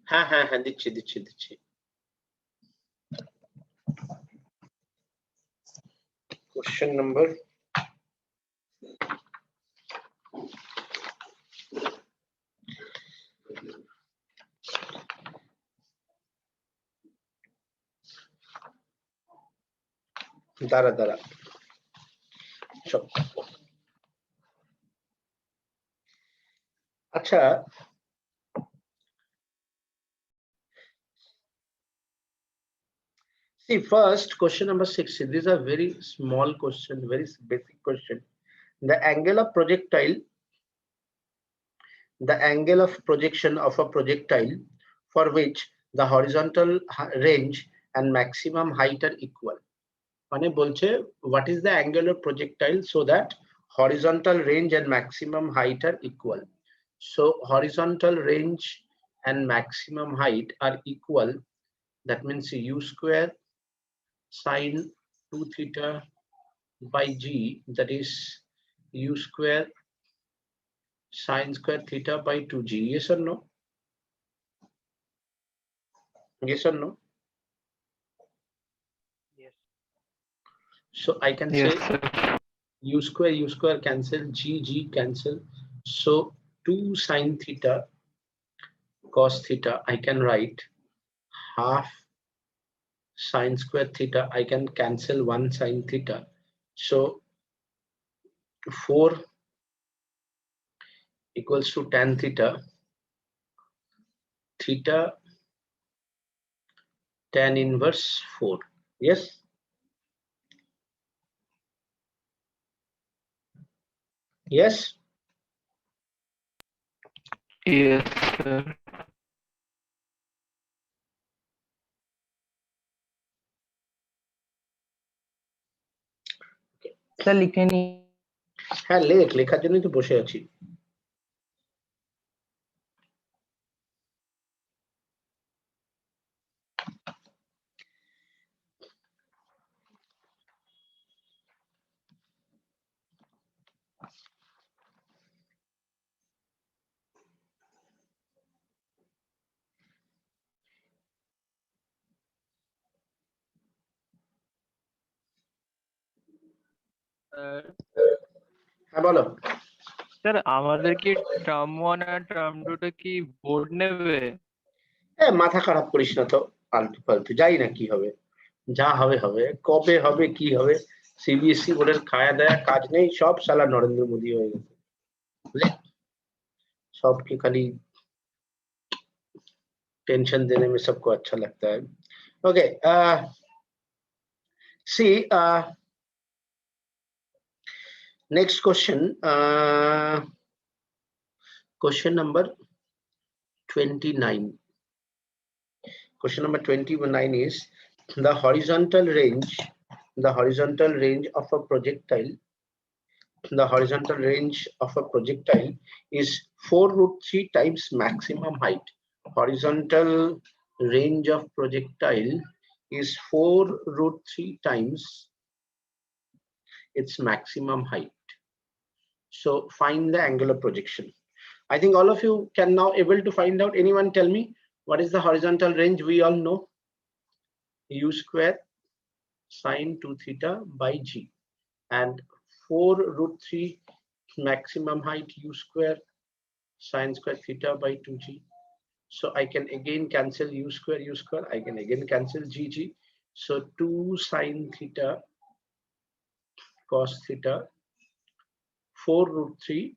হ্যাঁ হ্যাঁ হ্যাঁ দিচ্ছি দিচ্ছি দিচ্ছি। কোশ্চেন নাম্বার দাঁড়া সব। আচ্ছা see first question number 6. These are very small question, very basic question. The angle of projectile, the angle of projection of a projectile for which the horizontal range and maximum height are equal. মানে বলছে what is the angle of projectile so that horizontal range and maximum height are equal. So horizontal range and maximum height are equal. That means u square sine 2 theta by g, that is u square sine square theta by 2g. Yes or no? Yes or no? Yes. So I can Yes, say sir. u square cancel, g cancel. So 2 sine theta cos theta, I can write half sine square theta. I can cancel 1 sine theta. So 4 equals to tan theta, theta tan inverse 4. Yes. Yes. Yes, sir. Sir লিখে নি। হ্যাঁ লেখার জন্যই তো বসে আছি। হ্যাঁ বলো। স্যার আমাদের কি টার্ম 1 আর টার্ম 2 টা কি বোর্ড নেবে? মাথা খারাপ করিস না তো, ফালতু ফালতু, যাই না কি হবে, যা হবে হবে, কবে হবে কি হবে। सीबीएसई বোর্ডের খায়া দেয়া কাজ নেই, সব শালা নরেন্দ্র মোদী হয়ে গেছে, বুঝলে, सबके खाली टेंशन देने में सबको अच्छा लगता है। Okay see next question, question number 29. Question number 29 is the horizontal range of a projectile. The horizontal range of a projectile is 4√3 times maximum height. Horizontal range of projectile is 4√3 times its maximum height. So find the angle of projection. I think all of you can now able to find out. Anyone tell me what is the horizontal range? We all know u square sine 2 theta by g, and 4√3 maximum height u square sine square theta by 2g. So I can again cancel u square, I can again cancel g. So 2 sine theta cos theta 4√3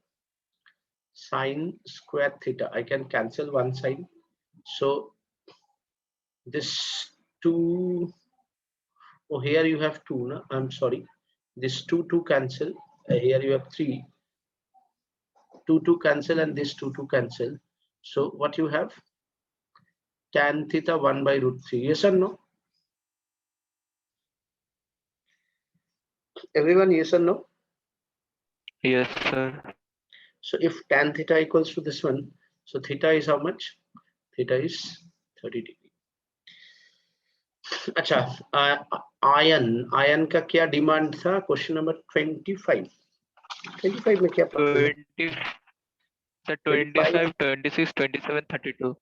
sine square theta, I can cancel one sine. So this 2, oh here you have 2, no? I'm sorry, this 2 cancel, here you have 3, 2 cancel, and this 2 cancel. So what you have, tan theta 1/√3. Yes or no? Everyone, yes or no? Yes, sir. So if tan theta equals to this one, so theta is how much? Theta is 30 degree. अच्छा, ion का क्या demand था? Question number 25 में क्या 20 sir, 25, 26, 27, 32.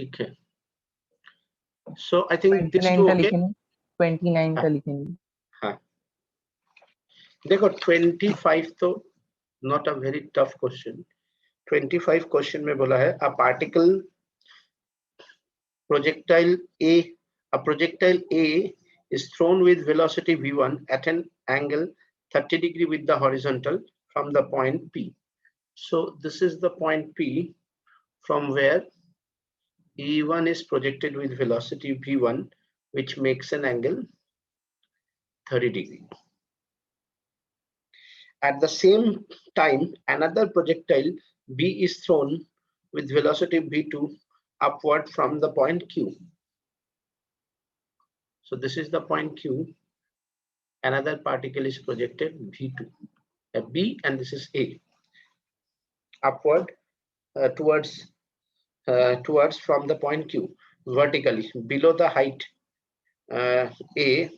ठीक है, so I think this 29 too का okay. लिखेंगे, 29 का लिखेंगे। हाँ देखो 25 तो not a very tough question. 25 question में बोला है a projectile A is thrown with velocity v1 at an angle 30 degree with the horizontal from the point P. So this is the point P from where E1 is projected with velocity v1, which makes an angle 30 degree. At the same time, another projectile B is thrown with velocity v2 upward from the point Q. So this is the point Q. Another particle is projected v2, B, and this is A, upward towards from the point Q vertically below the height A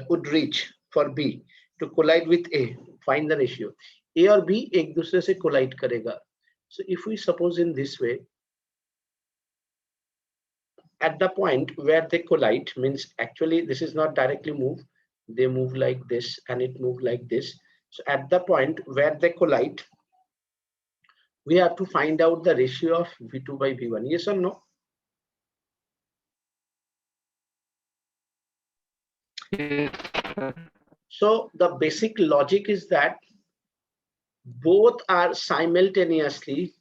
would reach for B to collide with A. Find the ratio. A और B एक दूसरे से collide करेगा. So if we suppose in this way, at the point where they collide, means actually this is not directly move, they move like this and it move like this. So at the point where they collide, we have to find out the ratio of V2 by V1. Yes or no? Yes, sir. So the basic logic is that both are simultaneously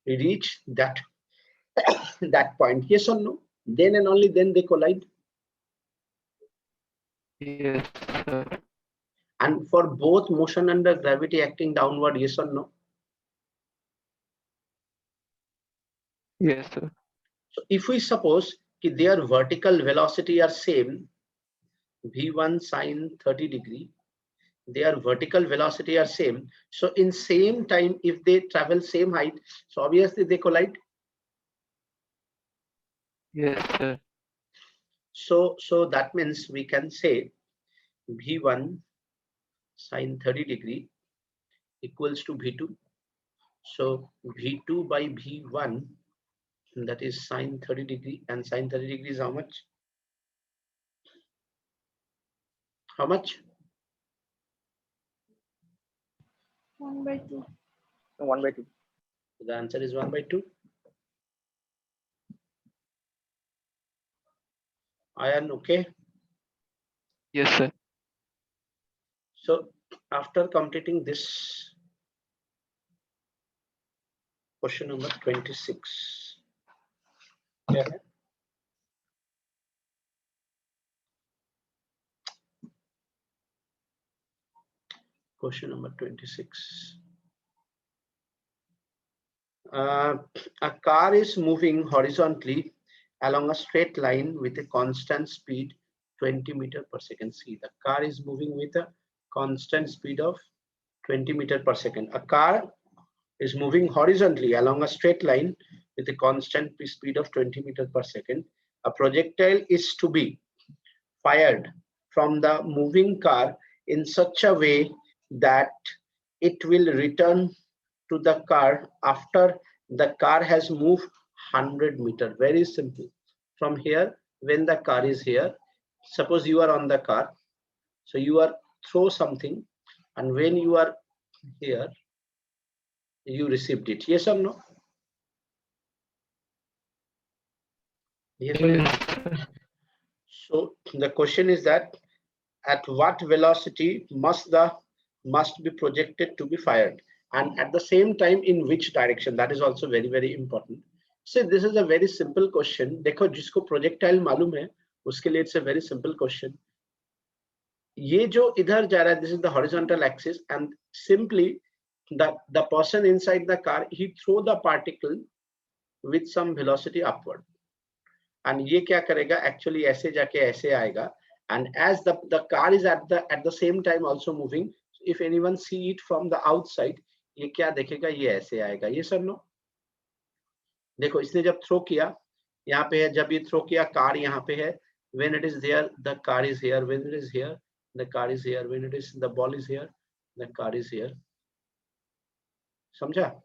reach that that point. Yes or no? Then and only then they collide. Yes, sir. And for both motion under gravity acting downward, yes or no? Yes, sir. So if we suppose that their vertical velocity are same, v1 sine 30 degree, their vertical velocity are same. So in same time, if they travel same height, so obviously they collide. Yes, sir. So that means we can say v1 sine 30 degree equals to v2. So v2 by v1, that is sine 30 degree, and sine 30 degree is how much? How much? 1/2. 1/2. The answer is 1/2. Ayan, okay. Yes, sir. So after completing this, question number 26. Yeah. Question number 26. A car is moving horizontally along a straight line with a constant speed 20 meter per second. See, the car is moving with a constant speed of 20 meter per second. A car is moving horizontally along a straight line with a constant speed of 20 meter per second. A projectile is to be fired from the moving car in such a way that it will return to the car after the car has moved 100 meter. Very simple. From here, when the car is here, suppose you are on the car, so you are throw something, and when you are here, you received it. Yes or no? Yes or no? Yes, sir. So the question is that at what velocity must be projected to be fired, and at the same time in which direction? That is also very, very important. So this is a very simple question. देखो जिसको projectile मालूम है उसके लिए it's a very simple question. ये जो इधर जा रहा है, this is the horizontal axis, and simply the person inside the car, he throw the particle with some velocity upward, and ये क्या करेगा, actually ऐसे जाके ऐसे आएगा, and as the car is at the same time also moving, if anyone see it from the outside, ये क्या देखेगा, ये ऐसे आएगा. ये सब नो देखो इसने जब थ्रो किया यहाँ पे है, जब ये थ्रो किया कार यहाँ पे है, when it is there the car is here, when it is here the car is here, when it is the ball is here the car is here. समझा?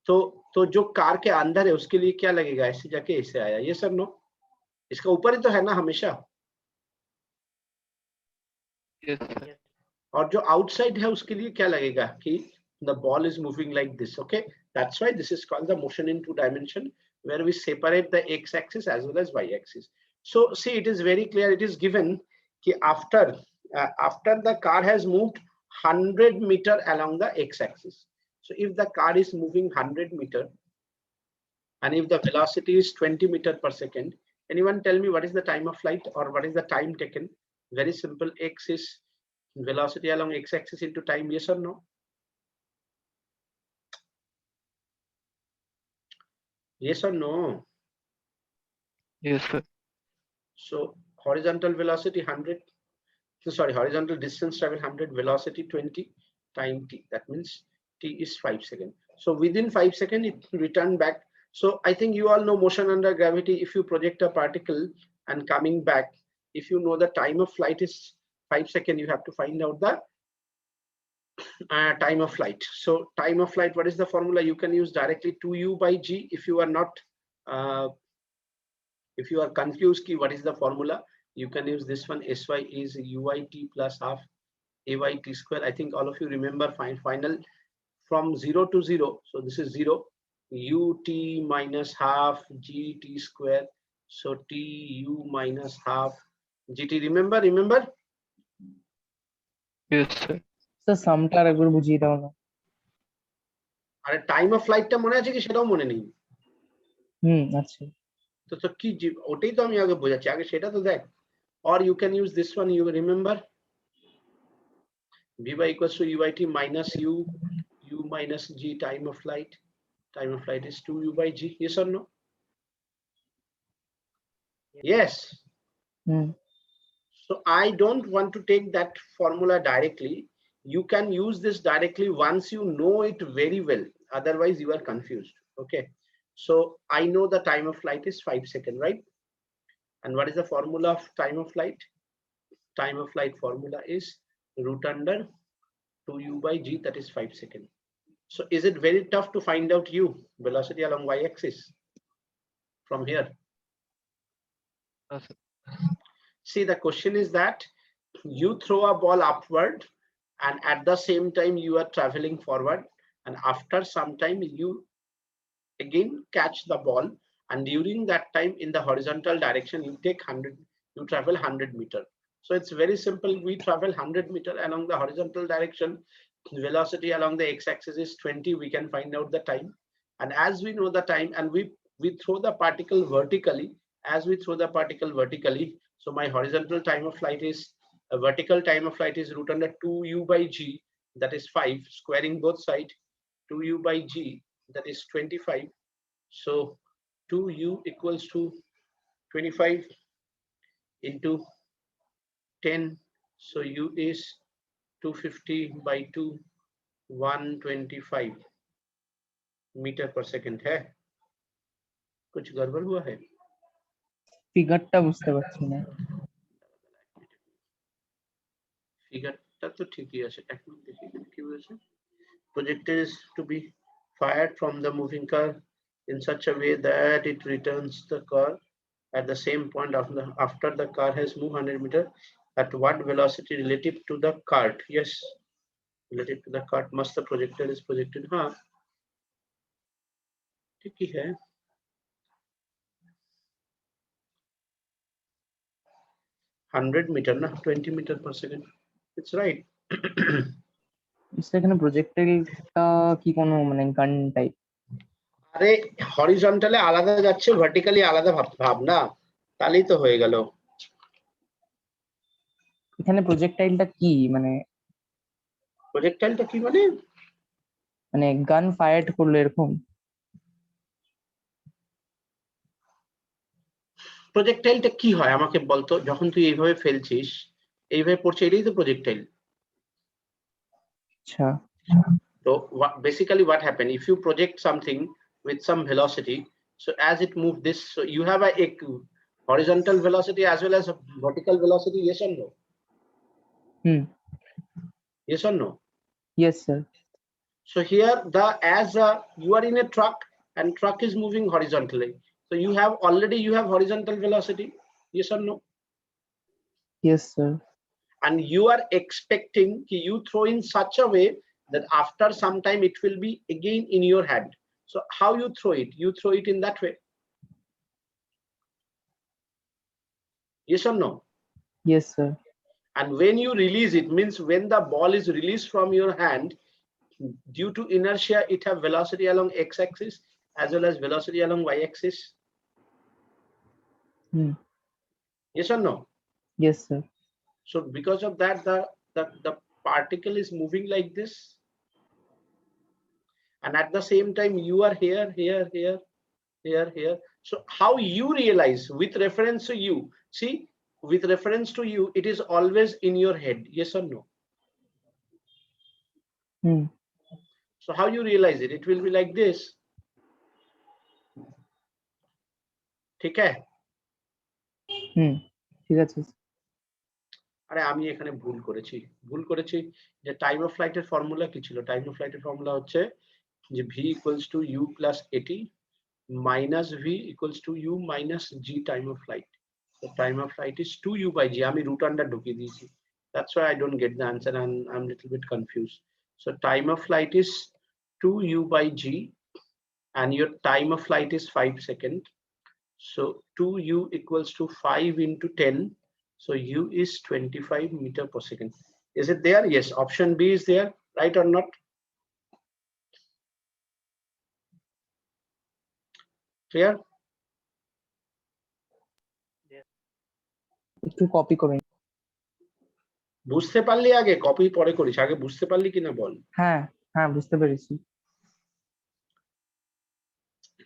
तो जो कार के अंदर है उसके लिए क्या लगेगा, ऐसे जाके ऐसे आया, ये सर नो, इसका ऊपर ही तो है ना हमेशा, Yes, sir. और जो आउटसाइड है उसके लिए क्या लगेगा कि the ball is moving like this. Okay, that's why this is called the motion in two dimension, where we separate the x axis as well as y axis. So see, it is very clear, it is given कि after the car has moved 100 meter along the x axis. So if the car is moving 100 meter and if the velocity is 20 meter per second, anyone tell me what is the time of flight or what is the time taken? Very simple, x is velocity along x axis into time, yes or no? Yes or no? Yes, sir. So horizontal velocity 100, so sorry, horizontal distance travel 100, velocity 20, time t, that means t is 5 seconds. So within 5 seconds it return back. So I think you all know motion under gravity. If you project a particle and coming back, if you know the time of flight is 5 seconds, you have to find out the time of flight. So time of flight, what is the formula? You can use directly 2u by g. If you are not if you are confused ki what is the formula, you can use this one. Sy is uit plus half ayt square. I think all of you remember final from 0 to 0. So this is 0, ut minus half gt square. So tu minus half gt. Remember? Yes, sir. Sir সামটা আরেকবার বুঝিয়ে দাও না। আরে time of ফ্লাইটটা মনে আছে কি সেটাও মনে নেই? আচ্ছা। তো কি ওটাই তো আমি আগে বোঝাচ্ছি, আগে সেটা তো দেখ। Or you can use this one, you remember vy equals to uit minus u minus g time of flight. Time of flight is 2u by g. Yes or no? Yes. So I don't want to take that formula directly. You can use this directly once you know it very well, otherwise you are confused. Okay, so I know the time of flight is 5 seconds, right? And what is the formula of time of flight? Time of flight formula is root under 2u by g, that is 5 seconds. So is it very tough to find out u, velocity along y-axis from here? No, sir. See, the question is that you throw a ball upward and at the same time you are traveling forward, and after some time you again catch the ball, and during that time in the horizontal direction you take 100, you travel 100 meter. So it's very simple, we travel 100 meter along the horizontal direction, velocity along the x-axis is 20, we can find out the time. And as we know the time and we throw the particle vertically, as we throw the particle vertically, so my horizontal time of flight is a vertical time of flight is root under 2u by g, that is 5, squaring both sides, 2u by g, that is 25. So 2u equals to 25 into 10, so u is 250 by 2, 125 metre पर second है। कुछ गड़बड़ हुआ है? ফিগারটা বুঝতে পারছি না। ফিগারটা তো ঠিকই আছে, এক মিনিট দেখি এখানে কি বলেছে। Projectile is to be fired from the moving car in such a way that it returns the car at the same point after the car has moved 100 meter at what velocity relative to the cart? Yes, relative to the cart must the projectile is projected. हाँ ठीक ही है। 100 meter ना 20 meter per second, it's right. এখানে প্রজেক্টাইলটা কি কোনো মানে গান type? আরে হরিজন্টালে আলাদা যাচ্ছে, ভার্টিক্যালি আলাদা ভাব না, তাহলেই তো হয়ে গেল। এখানে প্রজেক্টাইলটা কি মানে? প্রজেক্টাইলটা কি মানে? মানে গান ফায়ার করলো এরকম? প্রজেক্টাইলটা কি হয় আমাকে বলতো, যখন তুই এইভাবে ফেলছিস, এইভাবে পড়ছে, এটাই তো প্রজেক্টাইল। আচ্ছা। So basically what happen if you project something with some velocity, so as it moves this, so you have a horizontal velocity as well as a vertical velocity, yes or no? Yes or no? Yes sir. So here you are in a truck and truck is moving horizontally. So you have horizontal velocity. Yes or no? Yes, sir. And you are expecting you throw in such a way that after some time it will be again in your hand. So how you throw it? You throw it in that way. Yes or no? Yes, sir. And when you release it, means when the ball is released from your hand, due to inertia, it have velocity along x-axis as well as velocity along y-axis. Yes or no? Yes, sir. So because of that, the particle is moving like this. And at the same time, you are here. So how you realize with reference to you, see, with reference to you, it is always in your head. Yes or no? So how you realize it? It will be like this. Okay? ঠিক আছে। আরে আমি এখানে ভুল করেছি যে time of ফ্লাইটের formula কি ছিল? টাইম অফ ফ্লাইটের ফর্মুলা হচ্ছে যে v equals to u plus at minus v equals to u minus g time of flight. The time of flight is 2u by g. আমি root under ঢুকিয়ে দিয়েছি. That's why I don't get the answer and I'm a little bit confused. So time of flight is 2u by g and your time of flight is 5 seconds. So 2u equals to 5 into 10. So u is 25 meter per second. Is it there? Yes. Option B is there, right or not? Clear? একটু copy করে। বুঝতে পারলি আগে, copy পরে করিস, আগে বুঝতে পারলি কিনা বল। হ্যাঁ হ্যাঁ বুঝতে পেরেছি।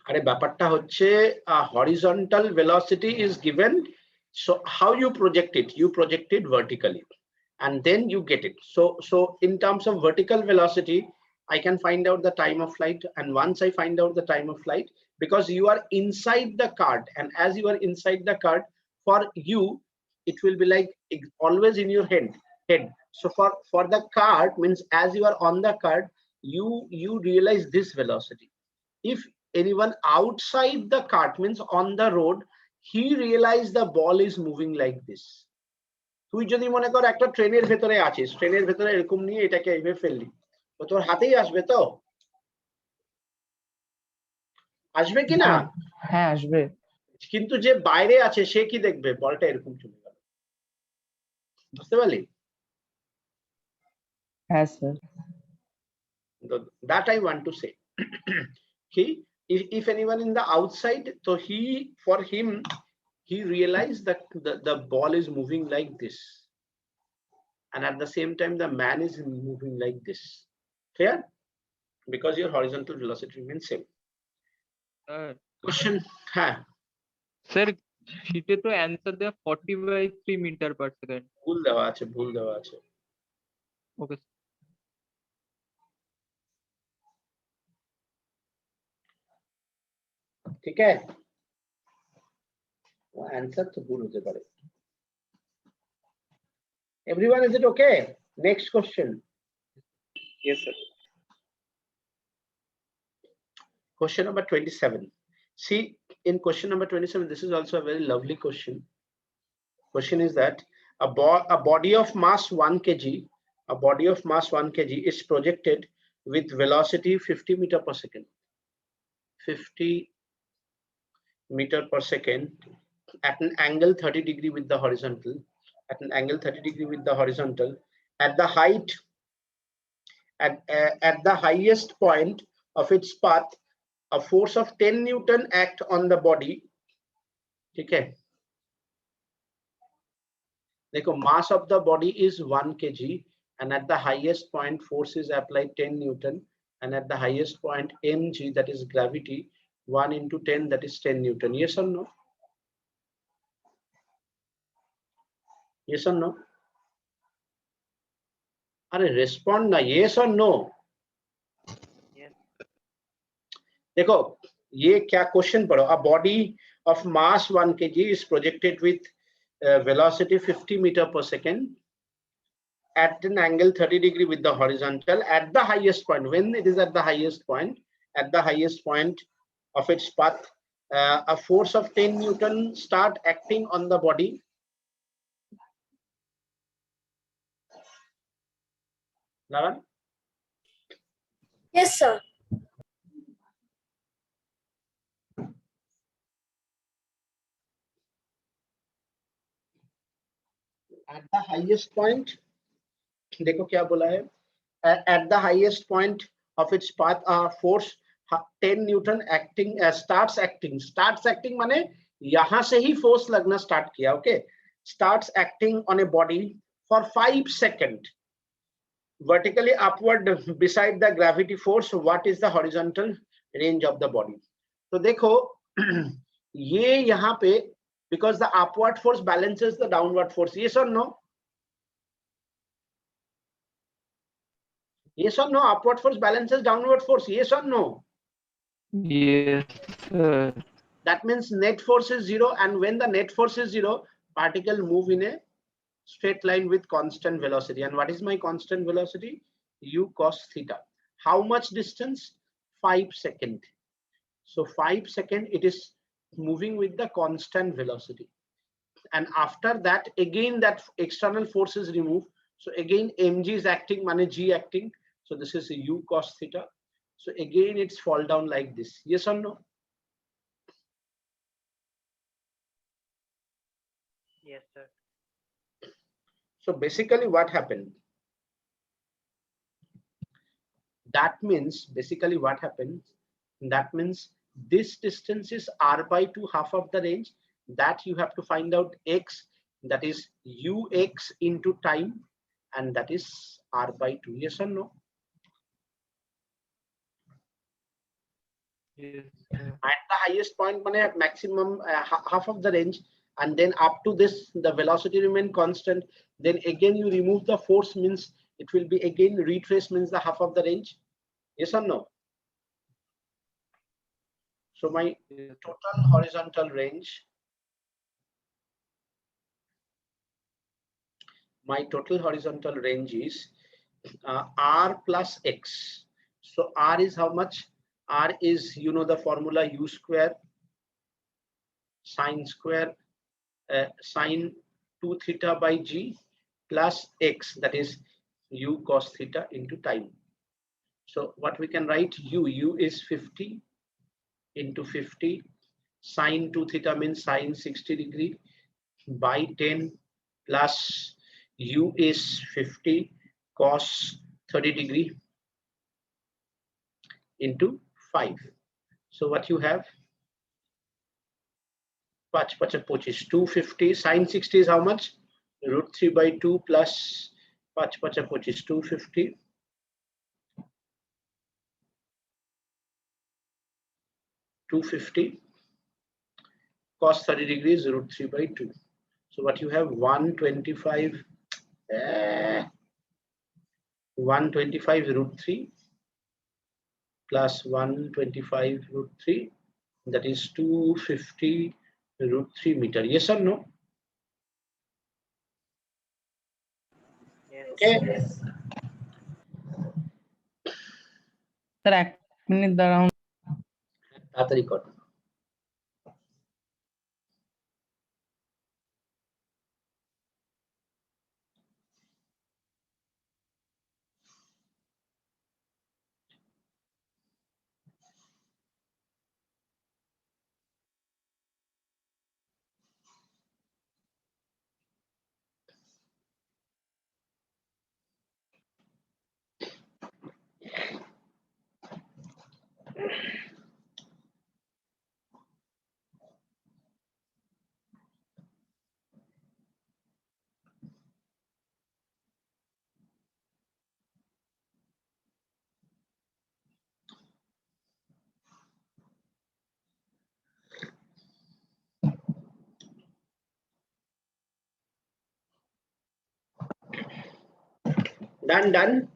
আরে ব্যাপারটা হচ্ছে horizontal velocity is given, so how you project it? You project it vertically and then you get it. So in terms of vertical velocity, I can find out the time of flight, and once I find out the time of flight, because you are inside the card, and as you are inside the card, for you it will be like always in your head. So for the card means as you are on the card, you realize this velocity. If anyone outside the cart means on the road, he realized the ball is moving like this. তুই যদি মনে কর একটা ট্রেনের ভেতরে আছিস, ট্রেনের ভেতরে এরকম নিয়ে এটাকে এইভাবে ফেললি, তো তোর হাতেই আসবে, তো আসবে কি না? হ্যাঁ আসবে। কিন্তু যে বাইরে আছে সে কি দেখবে? বলটা এরকম চলে গেল। বুঝতে পারলি? হ্যাঁ sir. That I want to say. If anyone in the outside, so for him he realized that the ball is moving like this, and at the same time the man is moving like this. Clear? Because your horizontal velocity remains same. Question? Sir, sheete to answer the 40/3 meter per second. ভুল দেওয়া আছে। Okay. ঠিক আছে, answer তো ভুল হতে পারে। Everyone, is it okay? Next question. Yes, sir. Question number 27. See, in question number 27, this is also a very lovely question. Question is that a body of mass 1 kg, is projected with velocity 50 meter per second. 50 meter per second at an angle 30 degree with the horizontal. At the height, at the highest point of its path, a force of 10 Newton act on the body. Okay. देखो, mass of the body is 1 kg, and at the highest point force is applied 10 Newton, and at the highest point mg, that is gravity, 1 into 10, that is 10 Newton. Yes or no? Yes or no? अरे respond ना, yes or no? Yes. देखो ये क्या question पढ़ो. A body of mass 1 kg is projected with velocity 50 meter per second at an angle 30 degree with the horizontal at the highest point. When it is at the highest point of its path, a force of 10 Newton start acting on the body. Laran? Yes, sir. At the highest point, देखो क्या बोला है, at the highest point of its path, force 10 Newton acting, starts acting माने यहाँ से ही force लगना start किया, okay? Starts acting on a body for 5 seconds vertically upward beside the gravity force. What is the horizontal range of the body? तो देखो ये यहाँ पे, because the upward force balances the downward force. Yes or no? Yes or no? Upward force balances downward force. Yes or no? Yes, sir. That means net force is 0, and when the net force is 0, particle move in a straight line with constant velocity. And what is my constant velocity? U cos theta. How much distance? 5 seconds. So 5 seconds it is moving with the constant velocity. And after that, again that external force is removed. So again mg is acting, mane g acting. So this is U cos theta. So again it's fall down like this. Yes or no? Yes, sir. So basically what happened? That means basically what happens? That means this distance is r by 2, half of the range. That you have to find out x, that is ux into time, and that is r by 2. Yes or no? Yes, sir. At the highest point, maximum half of the range, and then up to this the velocity remain constant. Then again you remove the force, means it will be again retrace, means the half of the range. Yes or no? So my total horizontal range, is r plus x. So r is how much? R is, you know the formula, u square sine square sine 2 theta by g plus x, that is u cos theta into time. So what we can write, u is 50 into 50, sine 2 theta means sine 60 degree by 10 plus u is 50 cos 30 degree into 5. So what you have, 5 5 25, 250, sine 60 is how much? Root 3 by 2 plus 5 5 25, 250. 250 cos 30 degrees, root 3 by 2. So what you have, 125 root 3 plus 125 root 3, that is 250 root 3 meter. Yes or no? Yes. Okay. Sir, 1 minute দাঁড়ান। তাড়াতাড়ি কর। Done.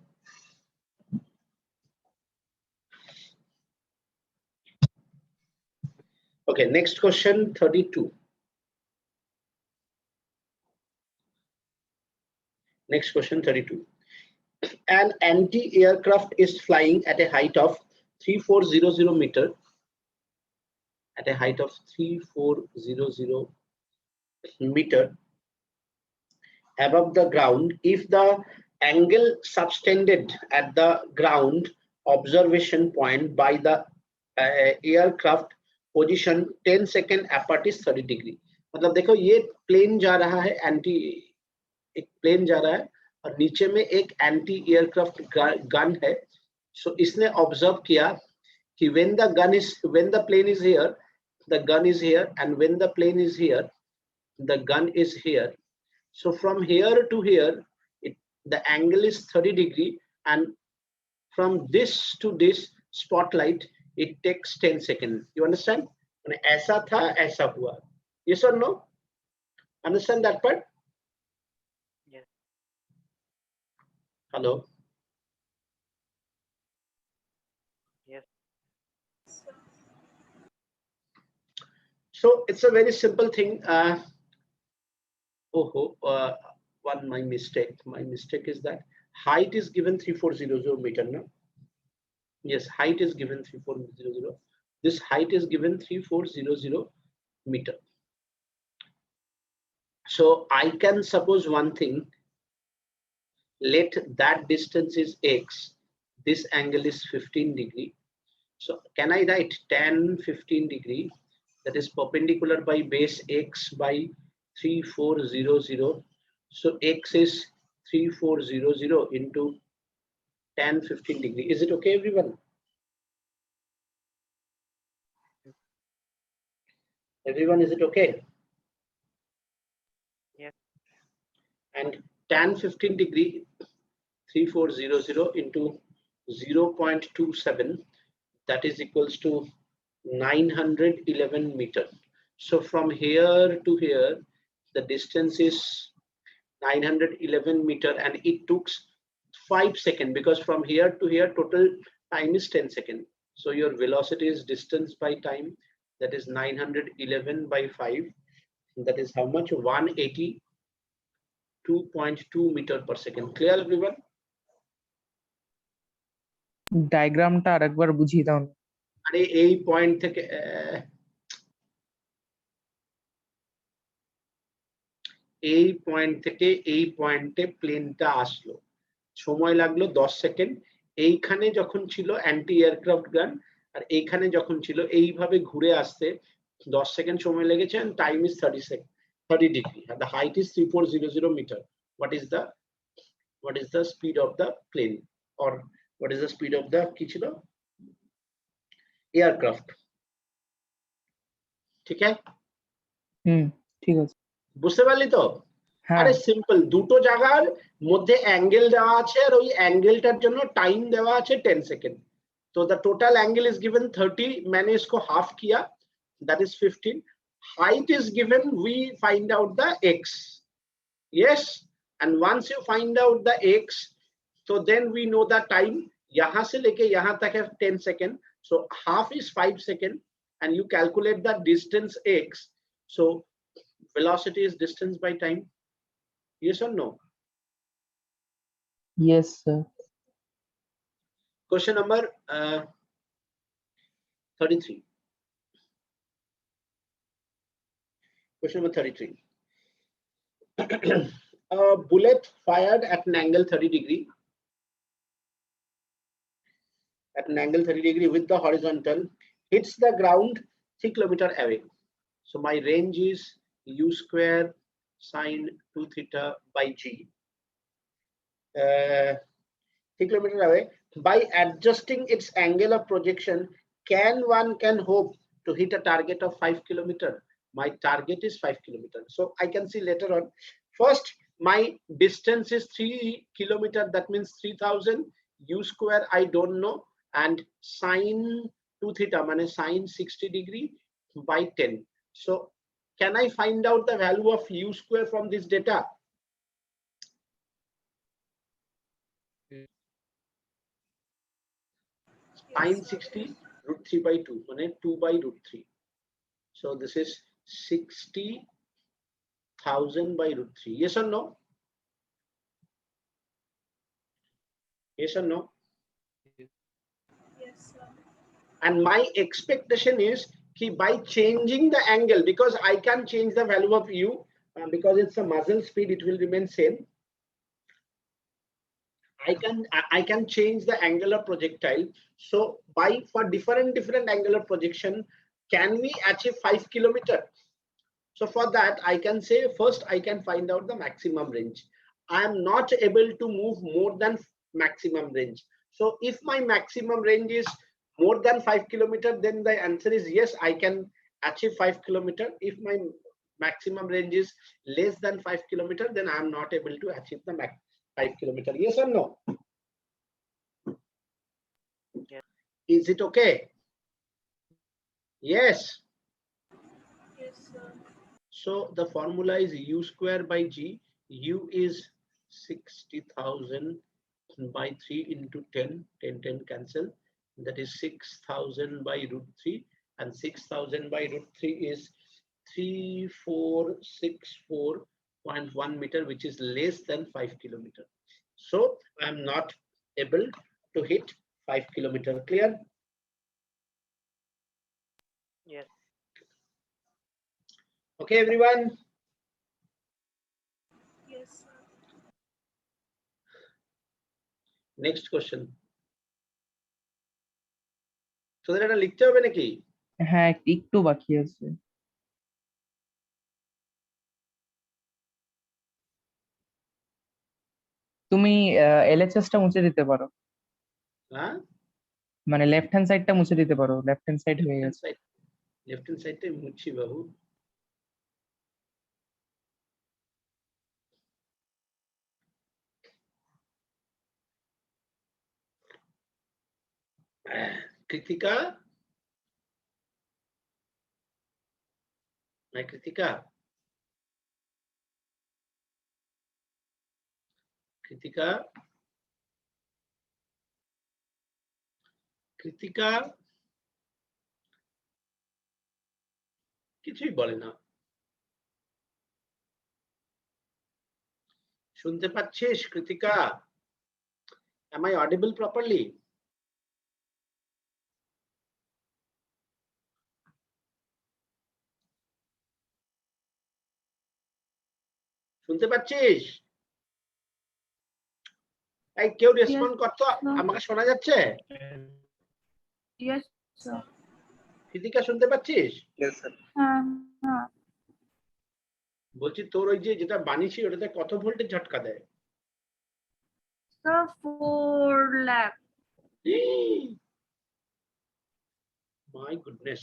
Okay, next question, 32. Next question 32. An anti-aircraft is flying at a height of 3400 meter. At a height of 3400 meter above the ground. If the angle subtended at the ground observation point by the aircraft position 10 second apart is 30 degree. मतलब देखो ये plane जा रहा है एक plane जा रहा है और नीचे में एक एंटी एयरक्राफ्ट गन है. सो इसने ऑब्जर्व किया कि when the plane is here, the gun is here, and when the plane is here, the gun is here. So from here to here, the angle is 30 degree, and from this to this spotlight, it takes 10 seconds. You understand? ऐसा था, ऐसा हुआ. Yes or no? Understand that part? Yes. Hello? Yes. So it's a very simple thing. My mistake. My mistake is that height is given 3400 meter. No? Yes, height is given 3400. This height is given 3400 meter. So I can suppose one thing. Let that distance is x. This angle is 15 degree. So can I write tan 15 degree? That is perpendicular by base x by 3400. So x is 3400 into tan 15 degree. Is it okay, everyone? Everyone, is it okay? Yes. And tan 15 degree 3400 into 0.27, that is equals to 911 meter. So from here to here, the distance is 911 meter, and it took 5 seconds because from here to here total time is 10 seconds. So your velocity is distance by time, that is 911 by 5. That is how much? 182.2 meter per second. Clear, everyone? ডায়াগ্রামটা আরেকবার বুঝিয়ে দাও না। আরে এই point থেকে এই পয়েন্টে প্লেনটা আসলো, সময় লাগলো 10 সেকেন্ড। এইখানে যখন ছিল অ্যান্টি এয়ারক্রাফট গান আর এইখানে যখন ছিল, এইভাবে ঘুরে আসতে 10 সেকেন্ড সময় লেগেছে, and time is 30 degree, and the height is 3400 meter. What is the speed of the plane, or what is the speed of the কি ছিল এয়ারক্রাফট? ঠিক আছে, ঠিক আছে, বুঝতে পারলি তো? হ্যাঁ আরে সিম্পল, দুটো জায়গার মধ্যে অ্যাঙ্গেল দেওয়া আছে আর ওই অ্যাঙ্গেলটার জন্য টাইম দেওয়া আছে 10 সেকেন্ড। तो the total angle is given 30, मैंने इसको half किया, that is 15. Height is given, we find out the x. Yes, and once you find out the x, so then we know the time. यहाँ से लेके यहाँ तक है 10 second, so half is 5 second, and you calculate the distance x. So velocity is distance by time. Yes or no? yes sir. Question number 33. Question number 33. A bullet fired at an angle 30 degree. At an angle 30 degree with the horizontal hits the ground 3 kilometers away. So my range is u square sine 2 theta by g. 3 kilometers away. By adjusting its angle of projection, one can hope to hit a target of 5 kilometers. My target is 5 kilometers. So I can see later on. First, my distance is 3 kilometers. That means 3000. U square I don't know, and sine 2 theta means sine 60 degree by 10. So can I find out the value of u square from this data? Sine 60 root 3 by 2, means 2 by root 3. So this is 60,000 by root 3. Yes or no? Yes or no? Yes, sir. And my expectation is कि by changing the angle, because I can change the value of u, because it's a muzzle speed, it will remain same. I can change the angular projectile. So for different angular projection, can we achieve 5 kilometer? So for that, I can say first I can find out the maximum range. I am not able to move more than maximum range. So if my maximum range is more than 5 kilometer, then the answer is yes, I can achieve 5 kilometer. If my maximum range is less than 5 kilometer, then I am not able to achieve the 5 kilometer. Yes or no? Yes. Is it okay? Yes. Yes, sir. So the formula is u square by g. U is 60,000 by 3 into 10, 10, 10 cancel. That is 6,000 by root 3, and 6,000 by root 3 is 3464.1 meter, which is less than 5 kilometer. So I am not able to hit 5 kilometer. Clear? Yes. Okay, everyone. Yes, sir. Next question. So that লিখতে হবে নাকি? হ্যাঁ একটু বাকি আছে। তুমি LHS টা মুছে দিতে পারো, হ্যাঁ, মানে লেফট হ্যান্ড সাইডটা মুছে দিতে পারো, লেফট হ্যান্ড সাইড হয়ে গেছে। লেফট হ্যান্ড সাইডটাই মুছছি বাবু। কৃতিকা, কৃতিকা, কৃতিকা, কৃতিকা কিছুই বলে না। শুনতে পাচ্ছিস Krittika? Am I audible properly? শুনতে পাচ্ছিস? এই কেউ রেসপন্ড করতো? আমাকে শোনা যাচ্ছে? Yes, sir. কৃতিকা শুনতে পাচ্ছিস? Yes, sir. হ্যাঁ, হ্যাঁ। বলছি তোর ওই যে যেটা বানিয়েছি ওটাতে কত ভোল্টের ঝটকা দেয়? Sir, 4 lakh. মাই গুডনেস,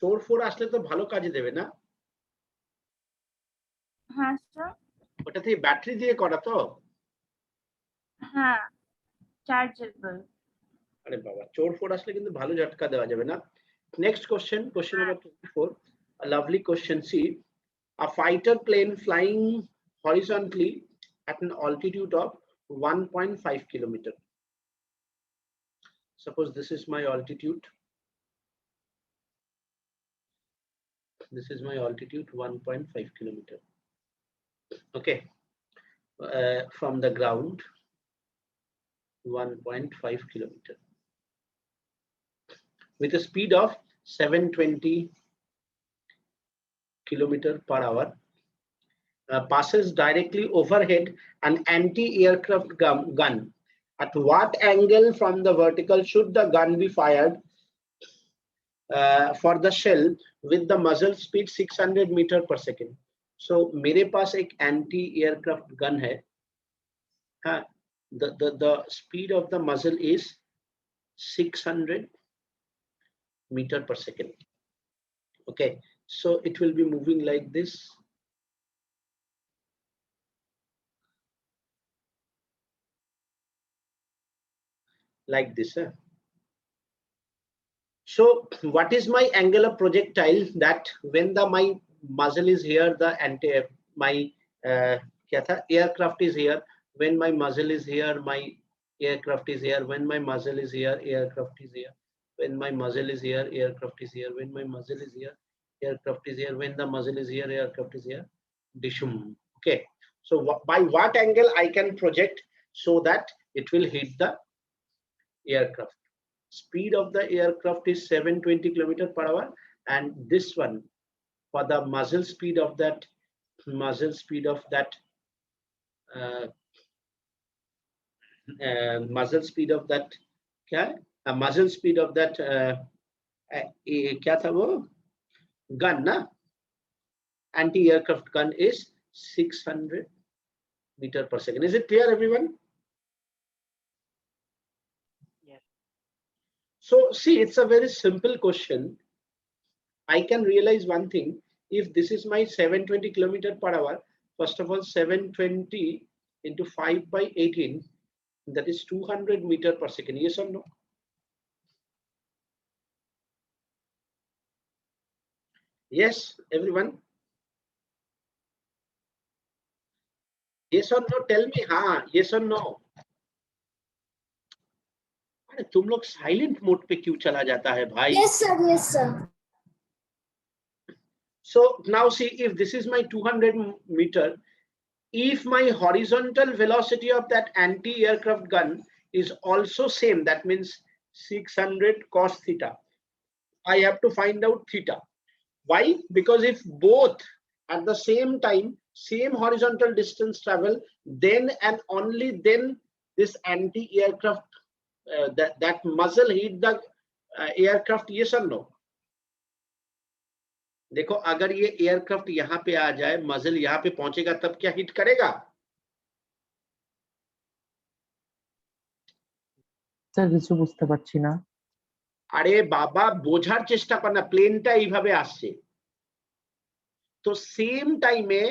4 আসলে তো ভালো কাজে দেবে না? হ্যাঁ, স্যার। ওটা থেকে ব্যাটারি দিয়ে করা তো? হ্যাঁ, চার্জেবল। আরে বাবা, 4 আসলে কিন্তু ভালো ঝটকা দেওয়া যাবে না। Next question, question number 24. A lovely question. See, a fighter plane flying horizontally at an altitude of 1.5 kilometer. Suppose this is my altitude. This is my altitude, 1.5 kilometer. Okay, from the ground, 1.5 kilometer. With a speed of 720 kilometer per hour, passes directly overhead an anti-aircraft gun. At what angle from the vertical should the gun be fired for the shell with the muzzle speed 600 meter per second? So मेरे पास एक anti-aircraft gun है. The speed of the muzzle is 600 meter per second. Okay, so it will be moving like this. Like this. So what is my angular projectile that when my muzzle is here, the aircraft is here. When my muzzle is here, my aircraft is here. When my muzzle is here, aircraft is here. When my muzzle is here, aircraft is here. When my muzzle is here, aircraft is here. When the muzzle is here, aircraft is here. Dishum. Okay. So by what angle I can project so that it will hit the aircraft. Speed of the aircraft is 720 km per hour, and this one for the muzzle speed of that muzzle speed of that uh, muzzle speed of that क्या muzzle speed of that क्या था वो gun ना anti-aircraft gun is 600 meter per second. Is it clear, everyone? Yes. So see, it's a very simple question. I can realize one thing. If this is my 720 km per hour, first of all, 720 into 5 by 18, that is 200 meter per second. Yes or no? Yes, everyone? Yes or no? Tell me, हाँ, yes or no? अरे तुम लोग silent mode पे क्यों चला जाता है भाई? Yes, sir. Yes, sir. So now see, if this is my 200 meter, if my horizontal velocity of that anti-aircraft gun is also same, that means 600 cos theta, I have to find out theta. Why? Because if both at the same time, same horizontal distance travel, then and only then this anti-aircraft, that muzzle hit the aircraft, yes or no? देखो अगर ये aircraft यहाँ पे आ जाए, मजल यहाँ पे पहुंचेगा, तब क्या हिट करेगा? স্যার কিছু বুঝতে পারছি না। আরে বাবা বোঝার চেষ্টা কর না, প্লেনটা এইভাবে আসছে, তো সেম টাইমে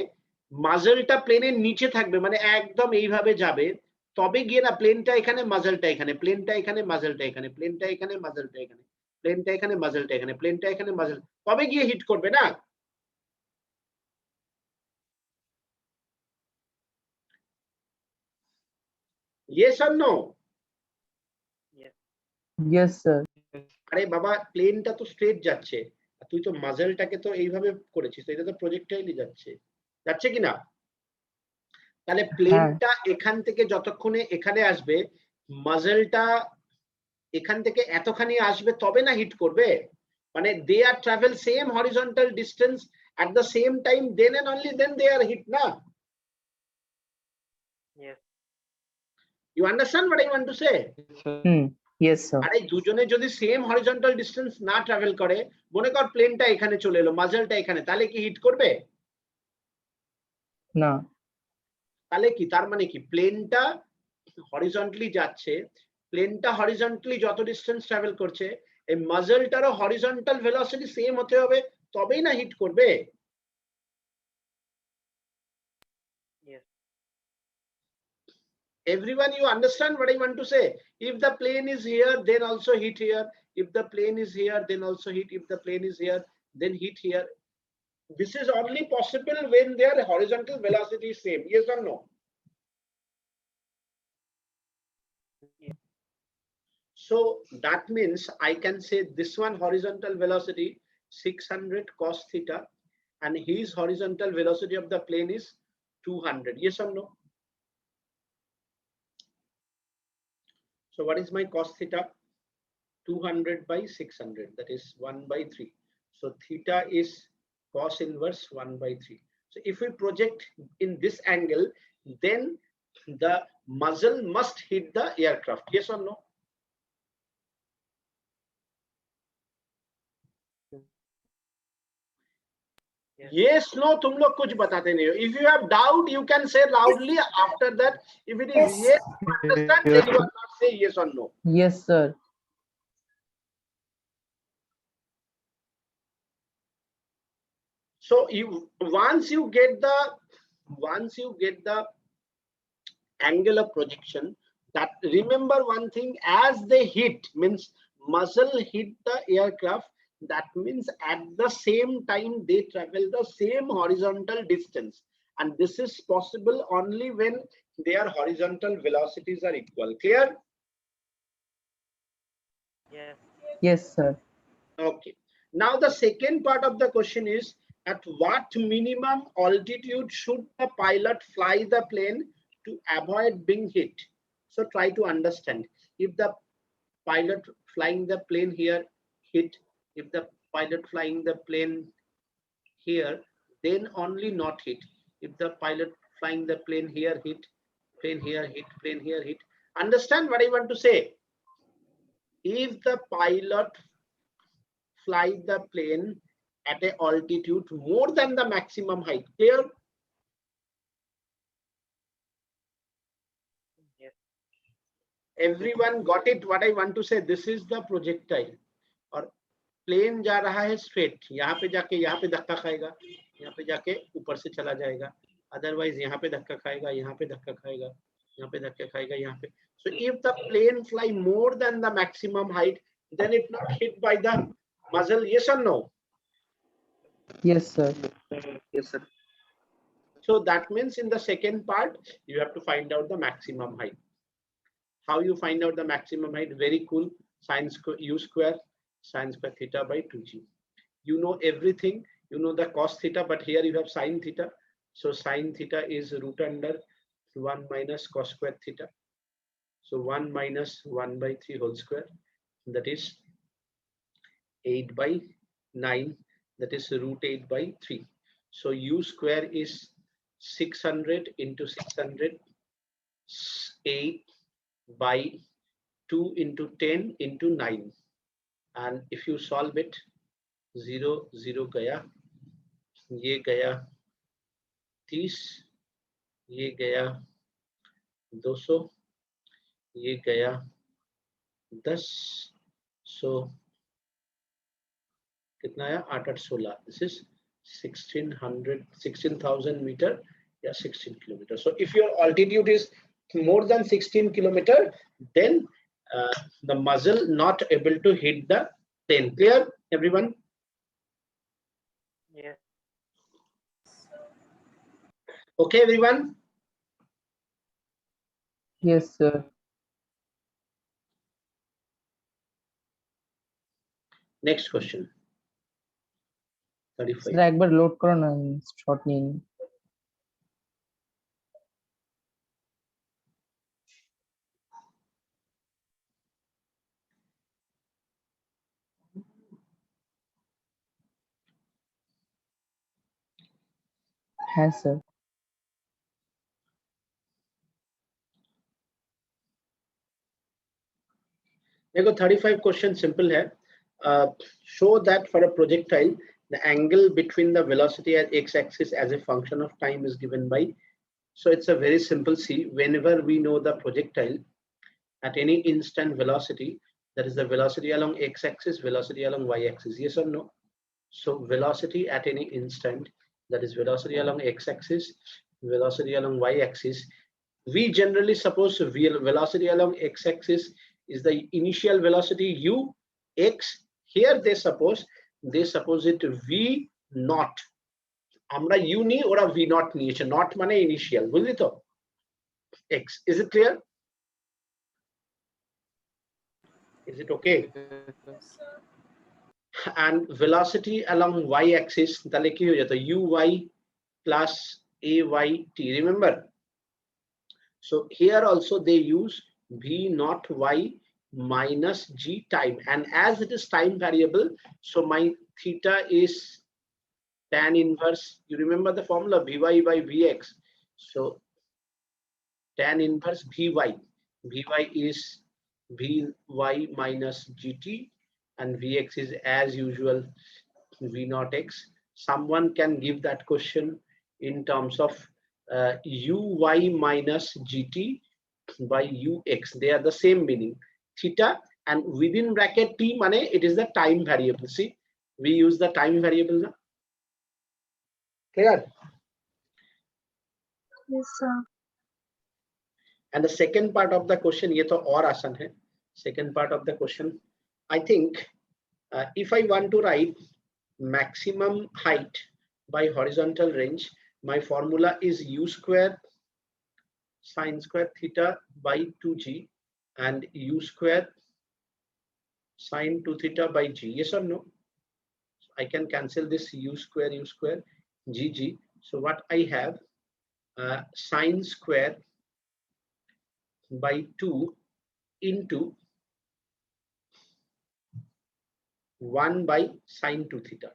মাজলটা প্লেনের নিচে থাকবে, মানে একদম এইভাবে যাবে, তবে গিয়ে না প্লেনটা এখানে মাজলটা এখানে, প্লেনটা এখানে মাজলটা এখানে, প্লেনটা এখানে মাজলটা এখানে, প্লেনটা এখানে মাজলটা এখানে, প্লেনটা এখানে মাজল, তবে গিয়ে হিট করবে না? Yes or no? Yes sir. আরে বাবা প্লেনটা তো স্ট্রেট যাচ্ছে, তুই তো মাজলটাকে তো এইভাবে করেছিস, তো এটা তো প্রজেক্টাইলই যাচ্ছে, যাচ্ছে কি না? তাহলে প্লেনটা এখান থেকে যতক্ষণে এখানে আসবে, মাজলটা এখান থেকে এতখানি আসবে, তবে না হিট করবে। মানে they are travel same horizontal distance at the same time, then and only then they are hit na. Yes. You understand what I want to say? Yes sir. আরে দুজনে যদি সেম হরিজন্টাল ডিস্টেন্স না travel করে, মনে কর প্লেনটা এখানে চলে এলো, মাজলটা এখানে, তাহলে কি হিট করবে? না। তাহলে কি তার মানে কি, প্লেনটা হরিজন্টালি যাচ্ছে, প্লেনটা হরিজন্টালি যত ডিস্টেন্স ট্রাভেল করছে, এই মাজলটারও হরিজন্টাল ভেলোসিটি সেম হতে হবে, তবেই না হিট করবে। Everyone, you understand what I want to say? If the plane is here, then also hit here. If the plane is here, then also hit. If the plane is here, then hit here. This is only possible when their horizontal velocity is same. Yes or no? So that means I can say this one horizontal velocity 600 cos theta, and his horizontal velocity of the plane is 200. Yes or no? So what is my cos theta? 200 by 600, that is 1 by 3. So theta is cos inverse 1 by 3. So if we project in this angle, then the muzzle must hit the aircraft. Yes or no? Yes, no, तुम लोग कुछ बताते नहीं हो. If you have doubt, you can say loudly. After that, if it is yes, understand, then you will not say yes or no. Yes sir. So you once you get the angle of projection, that remember one thing, as they hit, means muzzle hit the aircraft, that means at the same time they travel the same horizontal distance, and this is possible only when their horizontal velocities are equal. Clear? Yes. Yes sir. Okay, now the second part of the question is, at what minimum altitude should the pilot fly the plane to avoid being hit? So try to understand. If the pilot flying the plane here hit, if the pilot flying the plane here, then only not hit. If the pilot flying the plane here hit, plane here hit, plane here hit. Understand what I want to say? If the pilot fly the plane at a altitude more than the maximum height, clear? Yes. Everyone got it? What I want to say, this is the projectile. और plane जा रहा है straight, यहाँ पे जाके यहाँ पे धक्का खाएगा, यहाँ पे जाके ऊपर से चला जाएगा, अदरवाइज यहाँ पे धक्का खाएगा, यहाँ पे धक्का खाएगा, यहाँ पे धक्का खाएगा, यहाँ पे. So if the plane fly more than the maximum height, then it not hit by the muzzle. Yes or no? Yes, sir. Yes, sir. So that means in the second part, you have to find out the maximum height. How you find out the maximum height? Very cool. Sine square u square sine square theta by 2g. You know everything. You know the cos theta, but here you have sine theta. So sine theta is root under 1 minus cos square theta. So 1 minus 1 by 3 whole square. That is 8 by 9. That is root 8 by 3. So u square is 600 into 600, 8 by 2 into 10 into 9. And if you solve it, 0 0 gaya, ये गया 30, ये गया 200, ये गया 10. So कितना आया 8 8 16. This is 16,000 meter, yeah, 16 kilometers. So if your altitude is more than 16 kilometer, then the muzzle not able to hit the plane. Clear, everyone? Yes. Okay, everyone. Yes, sir. Next question. 35. Sir একবার load করো না, short নিয়ে নিই। হ্যাঁ sir. देखो 35 question simple है. Show that for a projectile the angle between the velocity at x-axis as a function of time is given by. So it's a very simple. See, whenever we know the projectile at any instant velocity, that is the velocity along x-axis, velocity along y-axis. Yes or no? So velocity at any instant, that is velocity along x-axis, velocity along y-axis. We generally suppose velocity along x-axis is the initial velocity u x. Here they suppose it v naught. আমরা u নি, ওরা v naught নিয়েছে. Not মানে initial, বুঝলি তো? X. Is it clear? Is it okay? And velocity along y-axis, তাহলে কি হয়ে যেত? uy plus ayt. Remember? So here also they use v naught y minus g time, and as it is time variable, so my theta is tan inverse. You remember the formula vy by vx. So tan inverse vy. Vy is vy minus gt, and vx is as usual v naught x. Someone can give that question in terms of uy minus gt by ux. They are the same meaning. Theta and within bracket t mane it is the time variable. See, we use the time variable now. Clear? Yes, sir. And the second part of the question, ye to aur aasan hai. Second part of the question, I think if I want to write maximum height by horizontal range, my formula is u square sine square theta by 2g and u square sine 2 theta by g. Yes or no? I can cancel this u square gg. So what I have, sine square by 2 into 1 by sine 2 theta.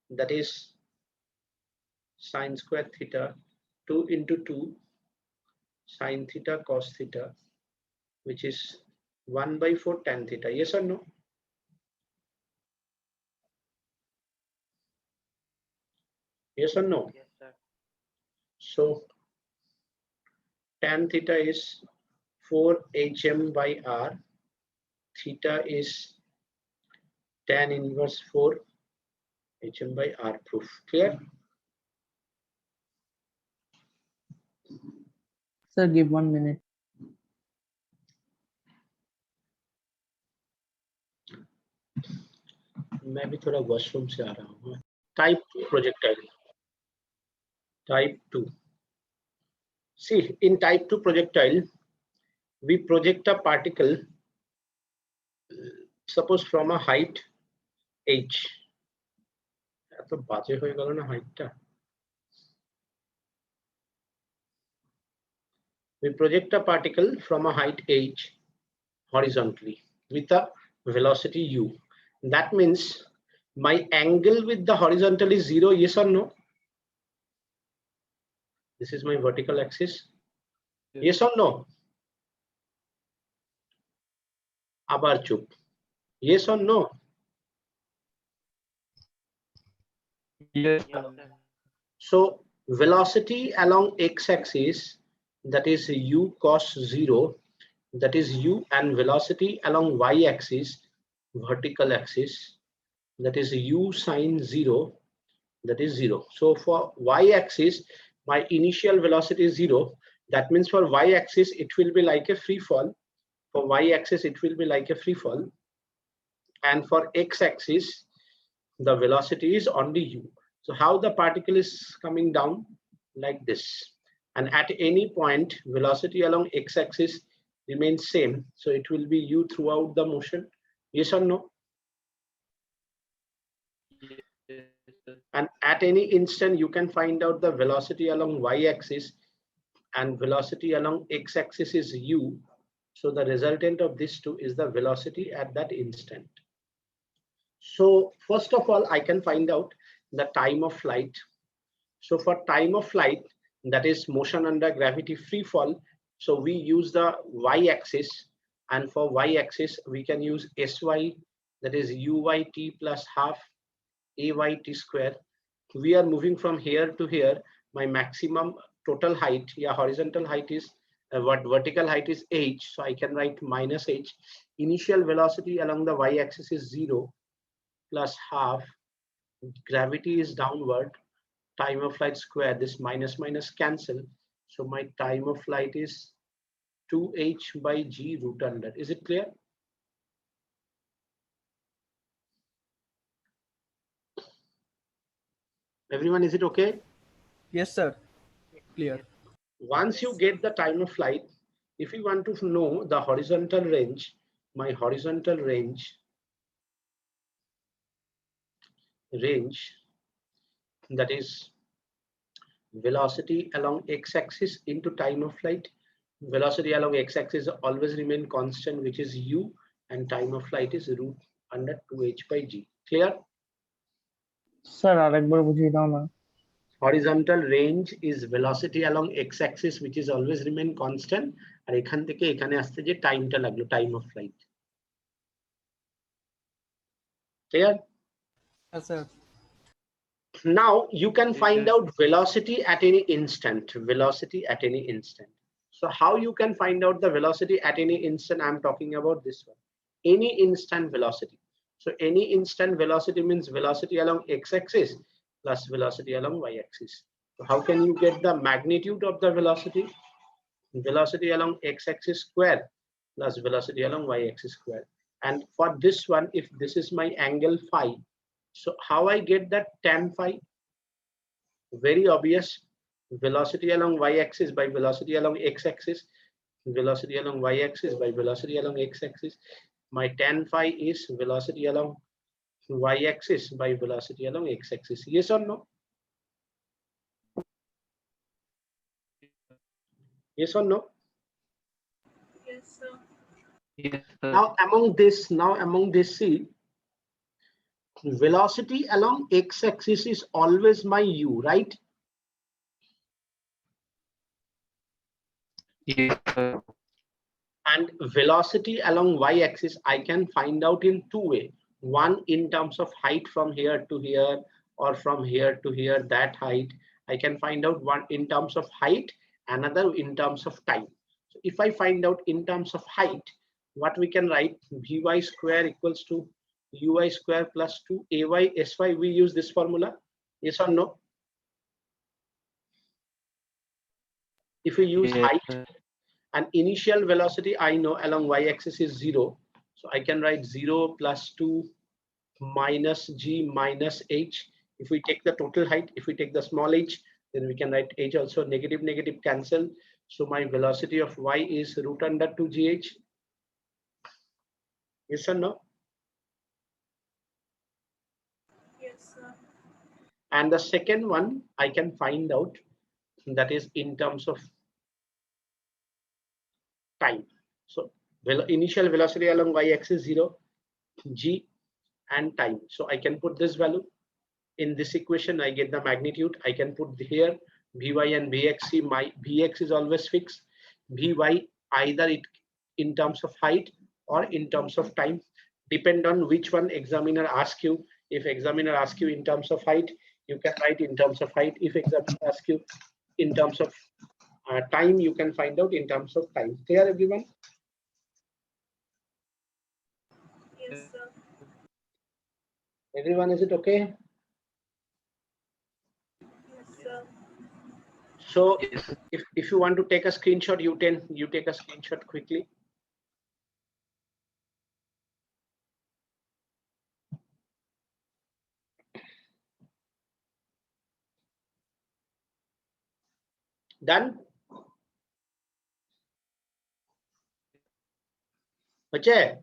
That is sine square theta 2 into 2 sine theta cos theta, which is 1 by 4 tan theta. Yes or no? Yes or no? Yes, sir. So tan theta is 4 hm by r. Theta is tan inverse 4 hm by r. Proof. Clear? Sir, give 1 minute. मैं भी थोड़ा washroom से आ रहा हूँ. Type 2 projectile. Type 2. See, in type 2 projectile, we project a particle, suppose from a height h. এত বাজে হয়ে গেল না হাইটটা. We project a particle from a height h horizontally with a velocity u. That means my angle with the horizontal is 0. Yes or no? This is my vertical axis. Yes or no? আবার চুপ. Yes or no? Yes, Yes, sir. So velocity along x-axis, that is u cos 0, that is u, and velocity along y-axis, vertical axis, that is u sine 0, that is 0. So for y-axis, my initial velocity is 0. That means for y-axis, it will be like a free fall. For y-axis, it will be like a free fall. And for x-axis, the velocity is only u. So how the particle is coming down? Like this. And at any point, velocity along x-axis remains same. So it will be u throughout the motion. Yes or no? yes, sir. And at any instant, you can find out the velocity along y-axis, and velocity along x-axis is u. So the resultant of these two is the velocity at that instant. So first of all, I can find out the time of flight. So for time of flight, that is motion under gravity free fall, so we use the y-axis, and for y-axis we can use sy, that is uyt plus half ayt square. We are moving from here to here. My maximum total height, yeah, horizontal height is what vertical height is h, so I can write minus h. Initial velocity along the y-axis is 0 plus half, gravity is downward, time of flight square, this minus minus cancel. So my time of flight is 2h by g root under. Is it clear? Everyone, is it okay? Yes, sir. Clear. Once you get the time of flight, if you want to know the horizontal range, my horizontal range that is velocity along x-axis into time of flight. Velocity along x-axis always remain constant, which is u, and time of flight is root under 2h by g. Clear? Sir আরেকবার বুঝিয়ে দাও না. Horizontal range is velocity along x-axis, which is always remain constant, আর এখান থেকে এখানে আসতে যে টাইমটা লাগলো, time of flight. Clear? Yes, sir. Now you can find out velocity at any instant. Velocity at any instant. So how you can find out the velocity at any instant? I'm talking about this one. Any instant velocity. So any instant velocity means velocity along x-axis plus velocity along y-axis. So how can you get the magnitude of the velocity? Velocity along x-axis square plus velocity along y-axis square. And for this one, if this is my angle phi, so how I get that tan phi? Very obvious. Velocity along y-axis by velocity along x-axis, velocity along y-axis by velocity along x-axis. My tan phi is velocity along y-axis by velocity along x-axis. Yes or no? Yes or no? Yes, sir. Now among this, see, velocity along x-axis is always my u, right? Yes, sir. And velocity along y-axis I can find out in two ways. One in terms of height from here to here, or from here to here, that height. I can find out one in terms of height, another in terms of time. So if I find out in terms of height, what we can write, vy square equals to uy square plus 2ay sy. We use this formula, yes or no? If we use Yes, height, sir. and initial velocity I know along y-axis is 0, so I can write 0 plus 2 minus g minus h. If we take the total height, if we take the small h, then we can write h also. Negative negative cancel, so my velocity of y is root under 2gh. Yes or no? Yes, sir. And the second one I can find out, that is in terms of time. So initial velocity along y-axis 0, g, and time. So I can put this value in this equation. I get the magnitude. I can put here vy and vx. See, my vx is always fixed. Vy either it in terms of height or in terms of time, depend on which one examiner asks you. If examiner asks you in terms of height, you can write in terms of height. If examiner asks you in terms of time, you can find out in terms of time. Clear, everyone? Yes, sir. Everyone, is it okay? Yes, sir. So Yes. if you want to take a screenshot, you take a screenshot quickly. Done? Okay.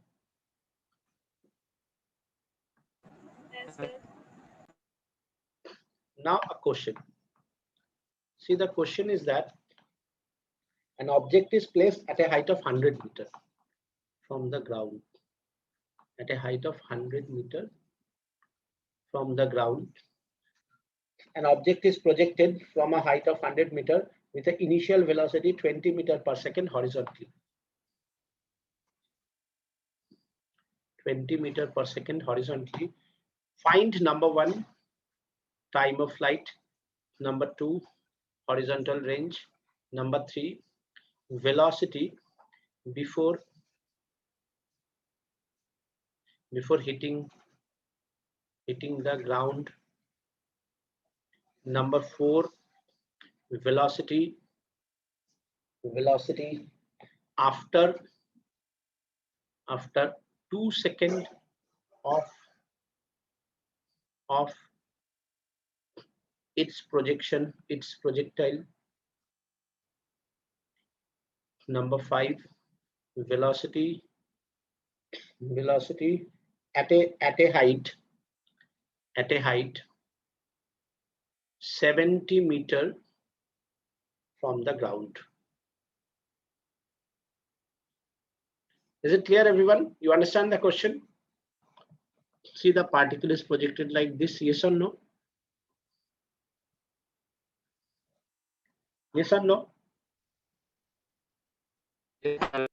Yes, sir. Now a question. See, the question is that an object is placed at a height of 100 meters from the ground. At a height of 100 meters from the ground, an object is projected from a height of 100 meters with an initial velocity 20 meters per second horizontally. 20 meters per second horizontally. Find number 1, time of flight. Number 2, horizontal range. Number 3, velocity before hitting the ground. Number 4, velocity after 2 seconds of its projectile. Number 5, velocity at a height 70 meters from the ground. Is it clear, everyone? You understand the question? See, the particle is projected like this, yes or no? Yes or no? Yes, sir.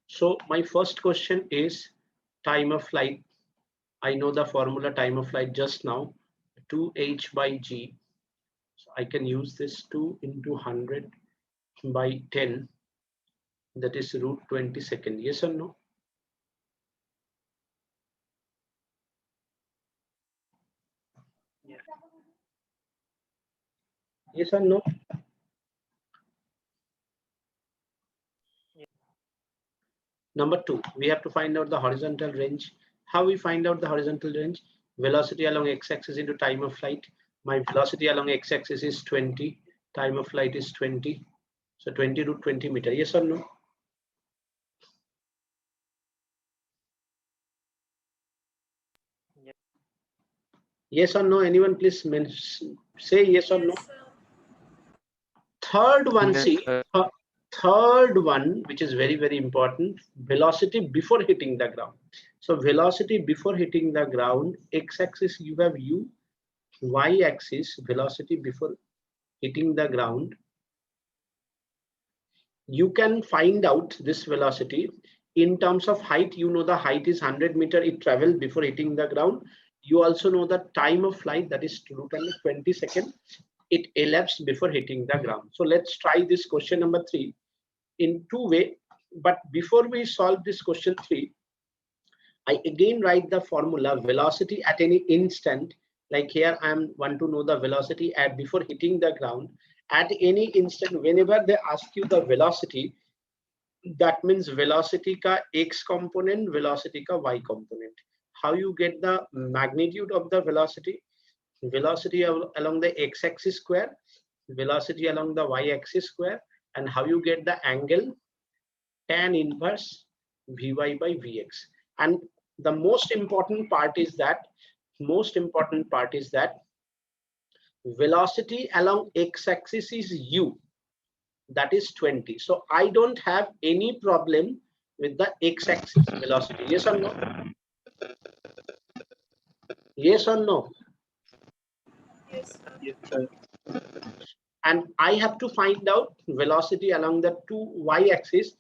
So my first question is time of flight. I know the formula time of flight just now, 2h by g. So I can use this 2 into 100 by 10, that is root 20 second. Yes or no? Yes. Yes or no? Yes. Number 2, we have to find out the horizontal range. How we find out the horizontal range? Velocity along x-axis into time of flight. My velocity along x-axis is 20, time of flight is 20. So 20 root 20 meter. Yes or no? Yes. Yes or no? Anyone please say yes or no? Yes, sir. Third one, Yes, see, sir. third one, which is very, very important, velocity before hitting the ground. So velocity before hitting the ground, x-axis you have u, y-axis velocity before hitting the ground. You can find out this velocity in terms of height. You know the height is 100 meters it traveled before hitting the ground. You also know the time of flight, that is root under 20 seconds it elapsed before hitting the ground. So let's try this question number 3 in two ways. But before we solve this question 3, I again write the formula velocity at any instant. Like here I want to know the velocity at before hitting the ground. At any instant, whenever they ask you the velocity, that means velocity ka x component, velocity ka y component. How you get the magnitude of the velocity? Velocity along the x-axis square, velocity along the y-axis square, and how you get the angle? Tan inverse Vy by Vx. And the most important part is that velocity along x-axis is u, that is 20. So I don't have any problem with the x-axis velocity. Yes or no? Yes or no? Yes, sir. Yes, sir. And I have to find out velocity along the two y-axis.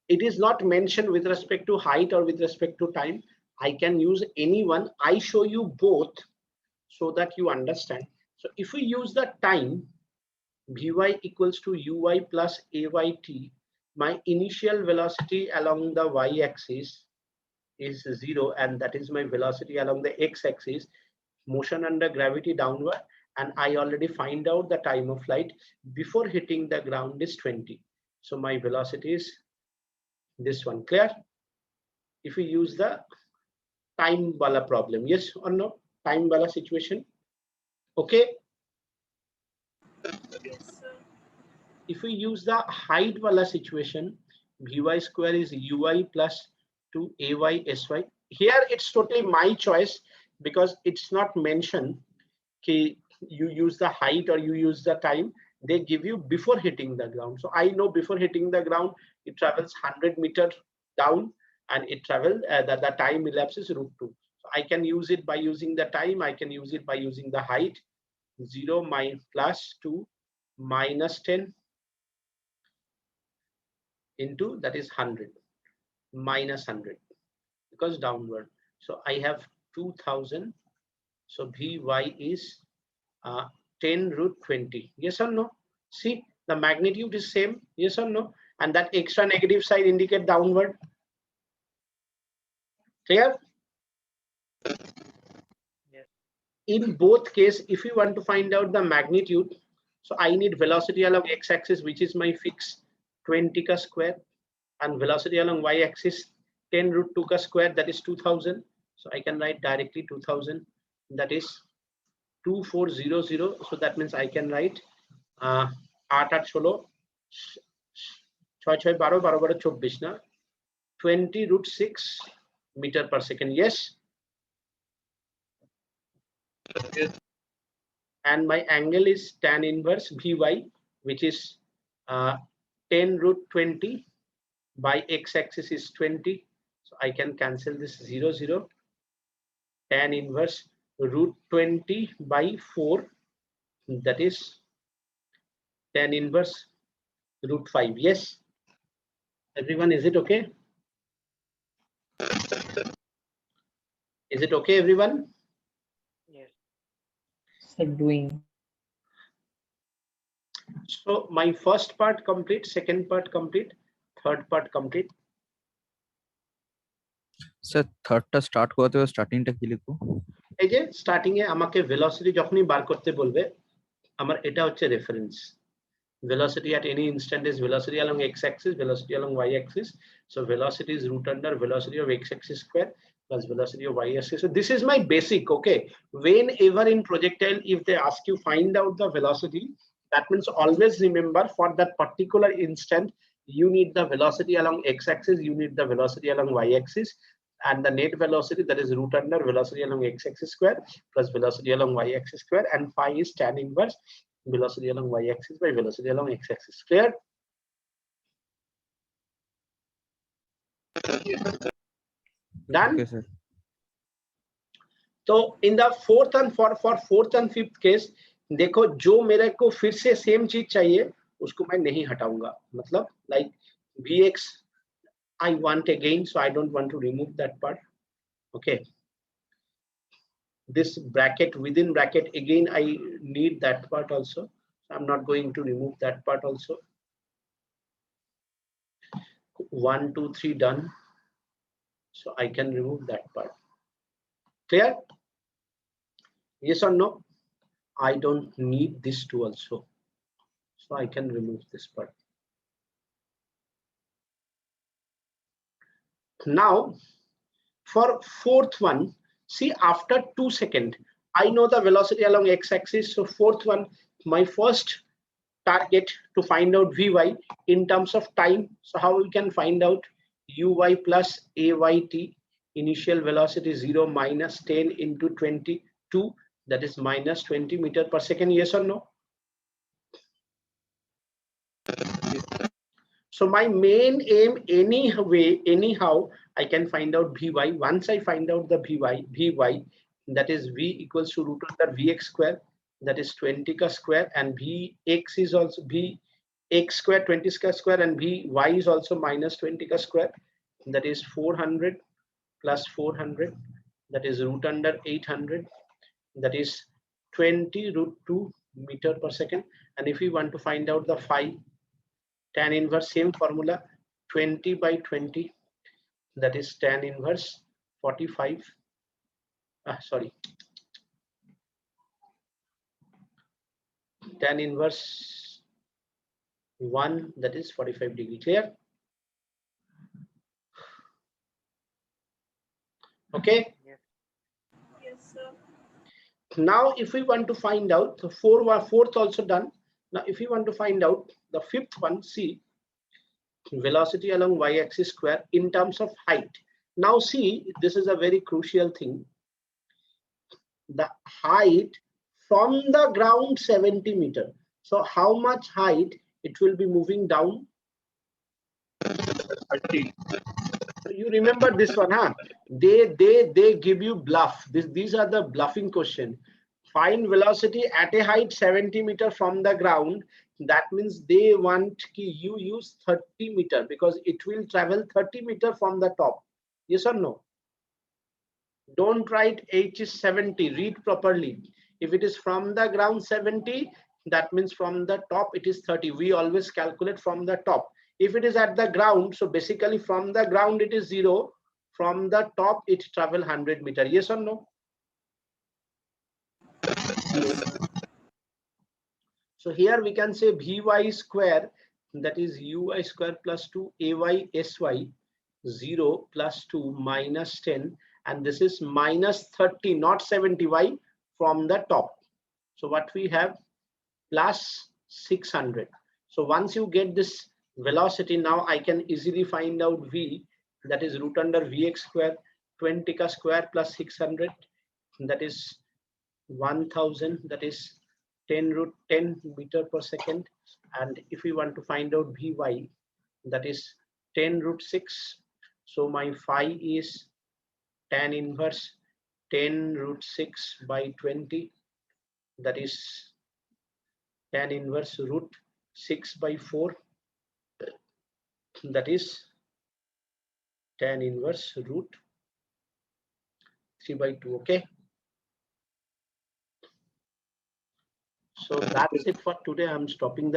It is not mentioned with respect to height or with respect to time. I can use any one. I show you both so that you understand. So if we use the time, Vy equals to uy plus ayt, my initial velocity along the y-axis is 0, and that is my velocity along the x-axis, motion under gravity downward, and I already find out the time of flight before hitting the ground is 20. So my velocity is this one. Clear? If we use the time wala problem, yes or no? Time wala situation. Okay. Yes, sir. If we use the height wala situation, Vy square is ui plus 2ay sy. Here it's totally my choice because it's not mentioned ki you use the height or you use the time. They give you before hitting the ground. So I know before hitting the ground, it travels 100 meters down, and it travels the time elapses root 2. So I can use it by using the time. I can use it by using the height. 0 plus 2 minus 10 into, that is 100 minus 100 because downward. So I have 2000. So Vy is 10 root 20. Yes or no? See, the magnitude is same. Yes or no? And that extra negative side indicate downward. Clear? Yes. In both case, if you want to find out the magnitude, so I need velocity along x-axis, which is my fixed 20 ka square, and velocity along y-axis 10 root 2 ka square, that is 2000. So I can write directly 2000, that is 2400. So that means I can write 8 8 16 6 6 12 12 12 24 na 20 root 6 meter per second. Yes. And my angle is tan inverse Vy, which is 10 root 20 by x-axis is 20. So I can cancel this 0 0. Tan inverse root 20 by 4, that is tan inverse root 5. Yes. Everyone, is it okay? Is it okay, everyone? Yes. So doing. So my first part complete, second part complete, third part complete. Sir থার্ডটা start করতে হবে, স্টার্টিংটা কি লিখবো? এই যে starting এ আমাকে velocity যখনই বার করতে বলবে, আমার এটা হচ্ছে reference. Velocity at any instant is velocity along x-axis, velocity along y-axis. So velocity is root under velocity of x-axis square plus velocity of y-axis. So this is my basic. Okay. Whenever in projectile, if they ask you find out the velocity, that means always remember for that particular instant, you need the velocity along x-axis, you need the velocity along y-axis, and the net velocity, that is root under velocity along x-axis square plus velocity along y-axis square, and phi is tan inverse velocity along y-axis by velocity along x-axis. Clear? Done. Okay, sir. तो in the fourth and for fourth and fifth case देखो, जो मेरे को फिर से same चीज चाहिए उसको मैं नहीं हटाऊंगा, मतलब like vx I want again, so I don't want to remove that part. Okay, this bracket, within bracket again I need that part also, so I'm not going to remove that part also. 1 2 3 done, so I can remove that part. Clear? Yes or no? I don't need this two also, so I can remove this part. Now for fourth one, see, after 2 seconds I know the velocity along x-axis, so fourth one, my first target to find out vy in terms of time. So how we can find out uy plus ayt, initial velocity 0 minus 10 into 22, that is minus 20 meter per second. Yes or no? So my main aim, anyhow I can find out vy. Once I find out the vy, that is v equals to root under vx square, that is 20 ka square, and vx is also vx square 20 ka square, and vy is also minus 20 ka square, that is 400 plus 400, that is root under 800, that is 20 root 2 meter per second. And if we want to find out the phi, tan inverse, same formula, 20 by 20, that is tan inverse 45, sorry, tan inverse 1, that is 45 degree. Clear? Okay. Yes, sir. Now if we want to find out the fourth also done. Now if we want to find out the fifth one, see, velocity along y-axis square in terms of height. Now see, this is a very crucial thing. The height from the ground 70 meter. So how much height it will be moving down? 30. You remember this one, huh? They give you bluff. These are the bluffing question. Find velocity at a height 70 meter from the ground. That means they want you use 30 meter because it will travel 30 meter from the top. Yes or no? Don't write h is 70, read properly. If it is from the ground 70, that means from the top it is 30. We always calculate from the top. If it is at the ground, so basically from the ground it is 0, from the top it travel 100 meter. Yes or no? So here we can say vy square, that is uy square plus 2 ay sy, 0 plus 2 minus 10, and this is minus 30, not 70. Why? From the top. So what we have, plus 600. So once you get this velocity, now I can easily find out v, that is root under vx square, 20 ka square plus 600, that is 1000, that is 10 root 10 meter per second. And if we want to find out vy, that is 10 root 6. So my phi is tan inverse 10 root 6 by 20, that is tan inverse root 6 by 4, that is tan inverse root 3 by 2. Okay, so that's it for today. I'm stopping the